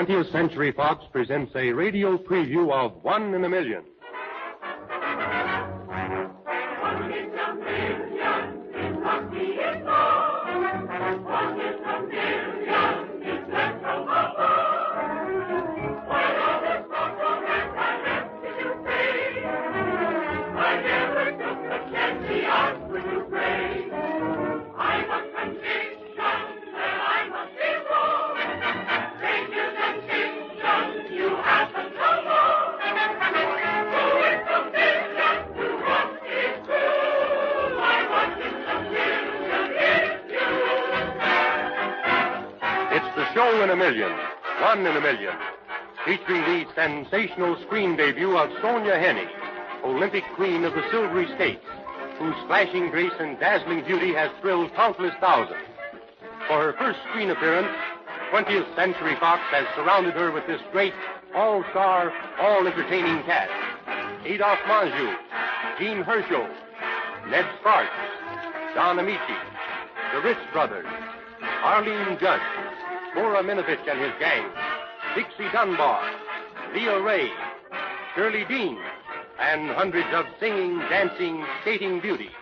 20th Century Fox presents a radio preview of One in a Million. One in a million is lucky in love. One in a million is left from above. While others talk romance, I left to say, I never took the chance the odds were too great. I'm a conviction that I must be wrong. Stranger than fiction, you haven't come on. Who is the million to what is true? I want in the million is you. It's the show in a million, One in a Million, featuring the sensational screen debut of Sonja Henie, Olympic queen of the Silvery Skates, whose flashing grace and dazzling beauty has thrilled countless thousands. For her first screen appearance, 20th Century Fox has surrounded her with this great, all-star, all-entertaining cast. Adolphe Menjou, Jean Hersholt, Ned Sparks, Don Amici, the Rich Brothers, Arlene Judd, Cora Minovich and his gang, Dixie Dunbar, Leah Ray, Shirley Dean, and hundreds of singing, dancing, skating beauties.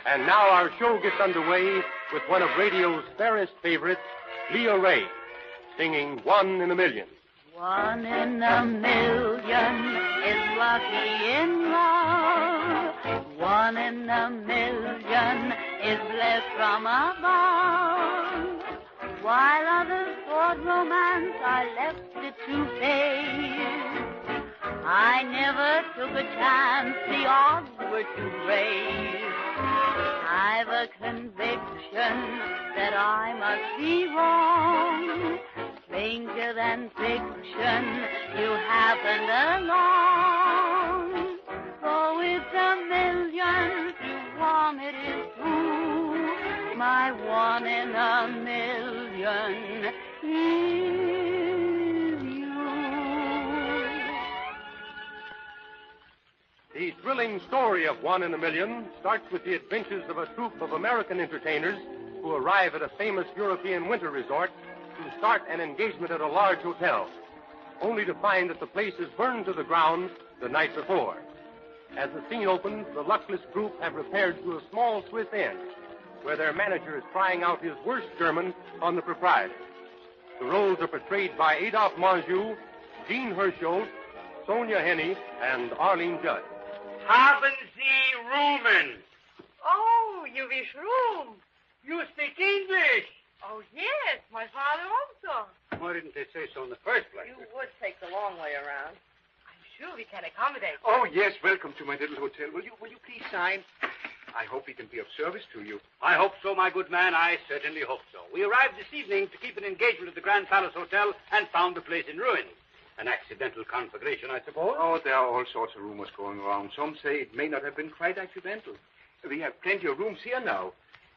And now our show gets underway with one of radio's fairest favorites, Leah Ray, singing One in a Million. One in a million is lucky in love. One in a million is blessed from above. While others thought romance, I left it to fate. I never took a chance, the odds were too great. I've a conviction that I must be wrong. Stranger than fiction, you happened along. So it's a million to one it is true. My one in a million is you. The thrilling story of One in a Million starts with the adventures of a troupe of American entertainers who arrive at a famous European winter resort to start an engagement at a large hotel, only to find that the place is burned to the ground the night before. As the scene opens, the luckless group have repaired to a small Swiss inn, where their manager is trying out his worst German on the proprietor. The roles are portrayed by Adolphe Menjou, Jean Hersholt, Sonja Henie, and Arlene Judd. Haben Sie Roomen? Oh, you wish room? You speak English. Oh, yes, my father also. Why didn't they say so in the first place? You would take the long way around. I'm sure we can accommodate you. Oh, yes, welcome to my little hotel. Will you please sign? I hope we can be of service to you. I hope so, my good man. I certainly hope so. We arrived this evening to keep an engagement at the Grand Palace Hotel and found the place in ruins. An accidental conflagration, I suppose? Oh, there are all sorts of rumors going around. Some say it may not have been quite accidental. We have plenty of rooms here now.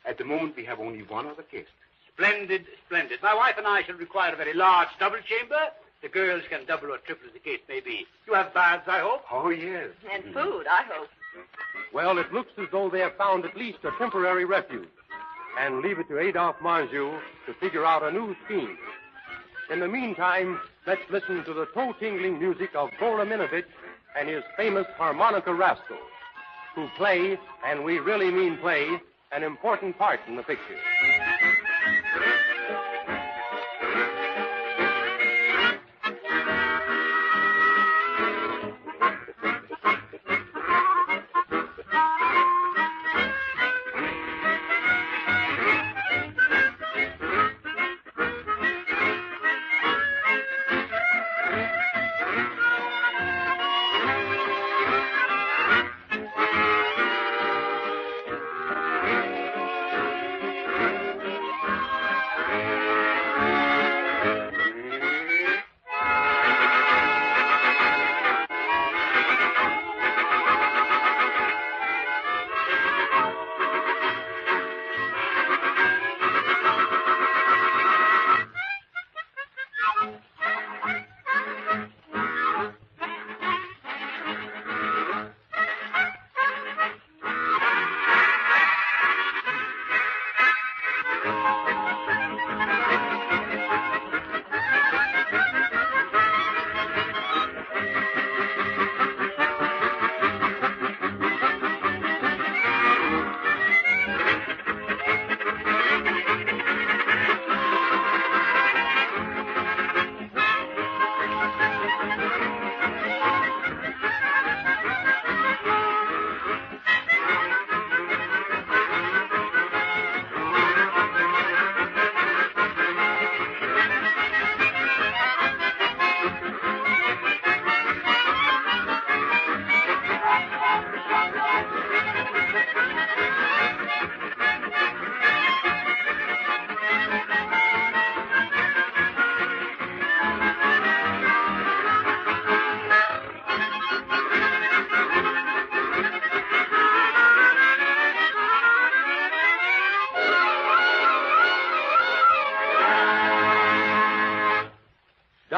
At the moment, we have only one other guest. Splendid, splendid. My wife and I shall require a very large double chamber. The girls can double or triple as the case may be. You have baths, I hope? Oh, yes. And food, I hope. Well, it looks as though they have found at least a temporary refuge, and leave it to Adolphe Menjou to figure out a new scheme. In the meantime, let's listen to the toe-tingling music of Cora Minovich and his famous harmonica rascals, who play, and we really mean play, an important part in the picture.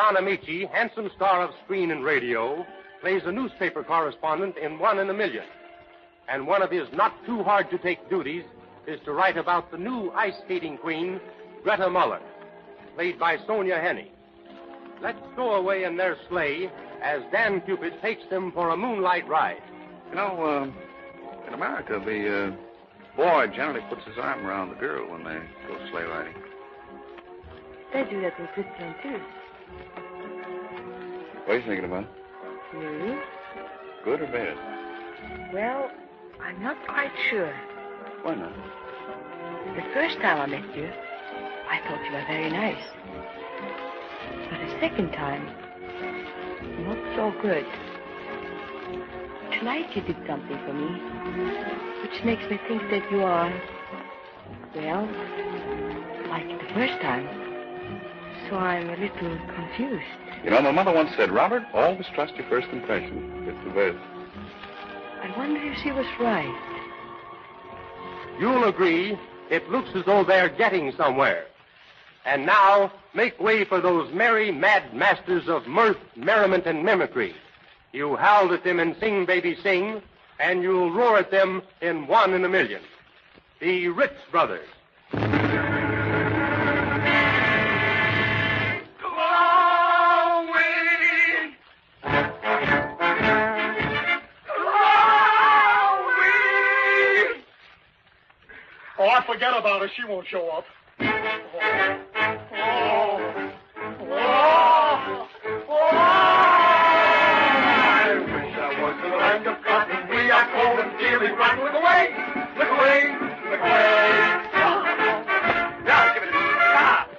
Don Amici, handsome star of screen and radio, plays a newspaper correspondent in 1 in a Million. And one of his not-too-hard-to-take duties is to write about the new ice skating queen, Greta Muller, played by Sonia Henney. Let's go away in their sleigh as Dan Cupid takes them for a moonlight ride. You know, in America, the boy generally puts his arm around the girl when they go sleigh riding. They do that in Switzerland, too. What are you thinking about? You? Good or bad? Well, I'm not quite sure. Why not? The first time I met you, I thought you were very nice. But the second time, not so good. Tonight you did something for me, which makes me think that you are, well, like the first time. So I'm a little confused. You know, my mother once said, Robert, always trust your first impression. It's the best. I wonder if she was right. You'll agree, it looks as though they're getting somewhere. And now, make way for those merry, mad masters of mirth, merriment, and mimicry. You howl at them in Sing, Baby, Sing, and you'll roar at them in 1 in a Million. The Ritz Brothers. Oh, I forget about her. She won't show up. I wish I was in the land of cotton. We are cold and dearly rotten. Look away! Look away! Look away! Now, give it a stop.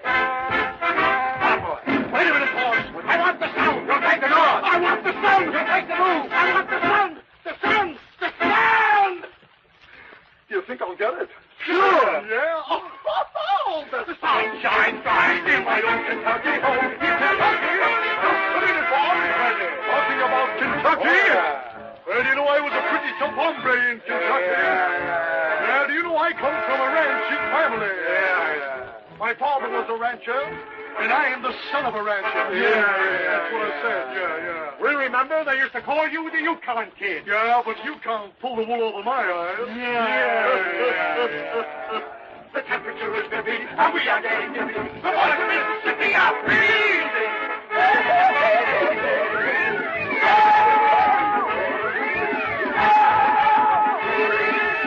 Stop, boy. Wait a minute, boys. I want the sound. You'll take the north. I want the sound. You'll take the move. I want the sound. The sound. The sound. Do you think I'll get it? Sure. Yeah. Oh, the sunshine shines in my own Kentucky home. Kentucky. What is it, boy? Talking about Kentucky. Well, do you know I was a pretty tough hombre in Kentucky? Yeah. Do you know I come from a ranching family? Yeah. My father was a rancher, and I am the son of a rancher. Yeah. That's what I said. Yeah. We remember they used to call you the Yukon Kid. Yeah, but you can't pull the wool over my eyes. Yeah. The temperature is 50, and we are getting dizzy. The water's Mississippi are freezing.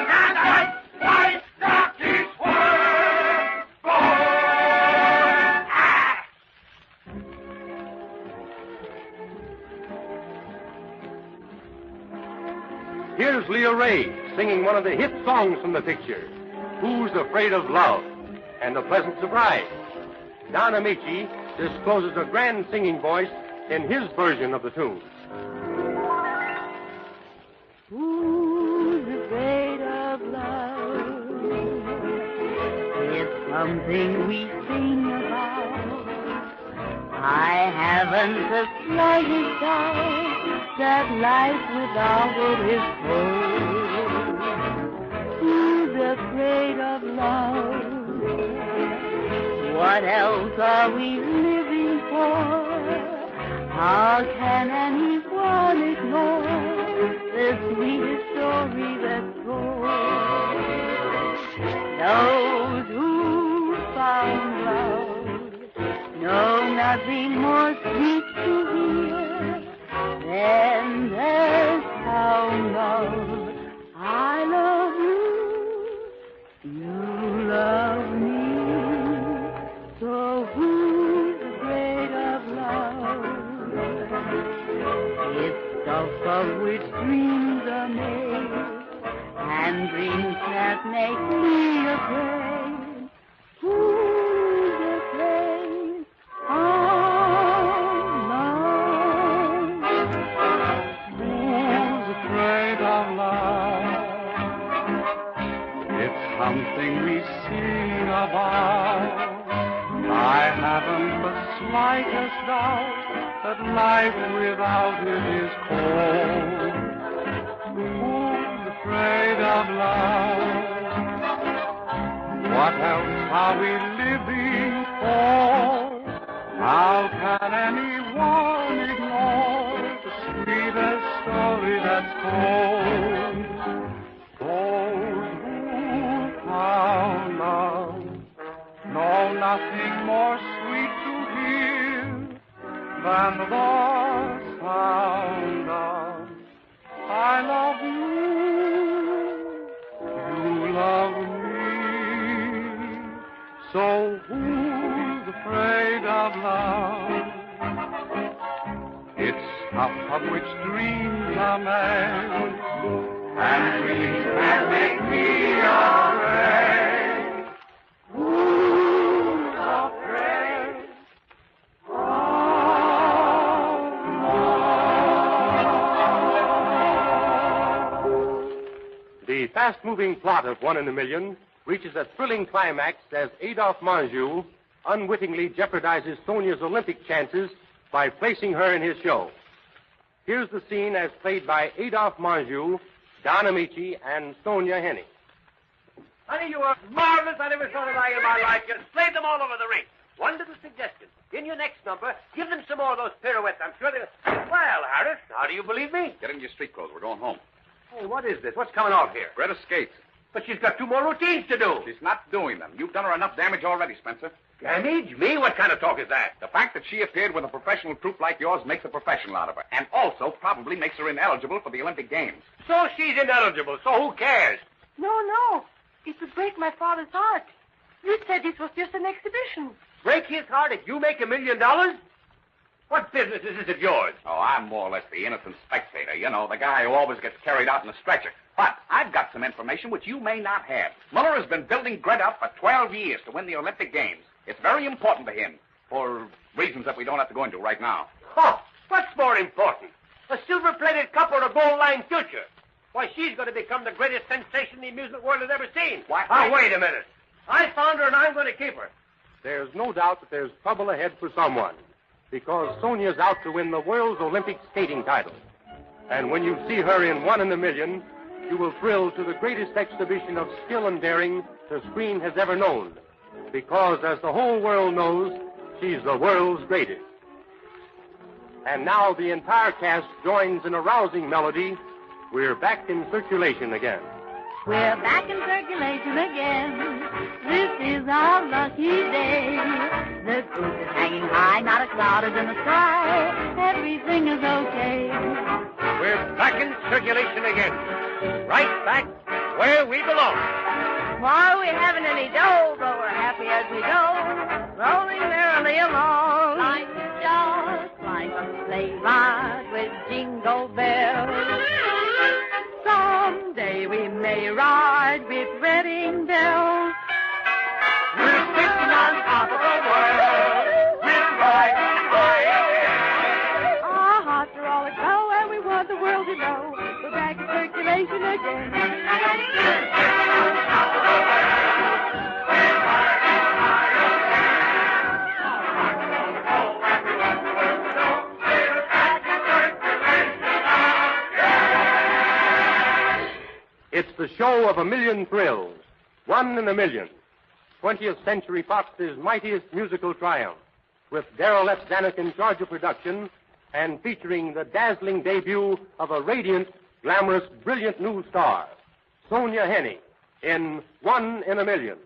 And white Rockies were born. Here's Leah Ray singing one of the hit songs from the picture, Who's Afraid of Love? And a pleasant surprise. Don Amici discloses a grand singing voice in his version of the tune. Who's afraid of love? It's something we sing about. I haven't the slightest doubt that life without it is cold. Who's afraid of love? What else are we living for? How can anyone ignore the sweetest story that's told? Those who found love know nothing more sweet to hear than the sound of I love you, you love me. So who's afraid of love? It's stuff of which dreams are made, and dreams that make me afraid. Who's afraid of love? Who's afraid of love? It's something we sing about. I haven't the slightest doubt that life without it is cold. Who's afraid of love? What else are we living for? How can any that's cold. Those who found love know nothing more sweet to hear than the sound of I love you, you love me. So who's afraid of love? It's stuff of which dreams are made, and dreams can make me afraid. Who's afraid of love? The fast-moving plot of One in a Million reaches a thrilling climax as Adolphe Manjou unwittingly jeopardizes Sonia's Olympic chances by placing her in his show. Here's the scene as played by Adolphe Manjou, Don Amici, and Sonia Henny. Honey, you are marvelous. I never saw a eye in my life. You slayed them all over the ring. One little suggestion. In your next number, give them some more of those pirouettes. I'm sure they'll... Well, Harris, how do you believe me? Get in your street clothes. We're going home. Hey, what is this? What's coming off here? Greta skates. But she's got 2 more routines to do. She's not doing them. You've done her enough damage already, Spencer. Damage? Me? What kind of talk is that? The fact that she appeared with a professional troupe like yours makes a professional out of her, and also probably makes her ineligible for the Olympic Games. So she's ineligible, so who cares? No. It would break my father's heart. You said this was just an exhibition. Break his heart if you make $1 million? What business is this of yours? Oh, I'm more or less the innocent spectator. You know, the guy who always gets carried out in a stretcher. But I've got some information which you may not have. Muller has been building Greta up for 12 years to win the Olympic Games. It's very important to him, for reasons that we don't have to go into right now. Oh, what's more important? A silver-plated cup or a gold-line future? Why, she's going to become the greatest sensation the amusement world has ever seen. Why, Now, wait a minute. I found her and I'm going to keep her. There's no doubt that there's trouble ahead for someone, because Sonia's out to win the world's Olympic skating title. And when you see her in One in a Million, you will thrill to the greatest exhibition of skill and daring the screen has ever known. Because, as the whole world knows, she's the world's greatest. And now the entire cast joins in a rousing melody. We're back in circulation again. We're back in circulation again. This is our lucky day. The roof is hanging high, not a cloud is in the sky. Everything is okay. We're back in circulation again. Right back where we belong. Why we haven't any dough, but we're happy as we go, rolling merrily along. Life is just like a sleigh ride with jingle bells. Someday we may ride with wedding bells. We're sitting on top of the world. We're riding away. Our hearts are all aglow, and we want the world to know we're back in circulation again. It's the show of a million thrills. One in a Million. 20th Century Fox's mightiest musical triumph. With Darrell F. Zanuck in charge of production and featuring the dazzling debut of a radiant, glamorous, brilliant new star, Sonia Henny, in One in a Million.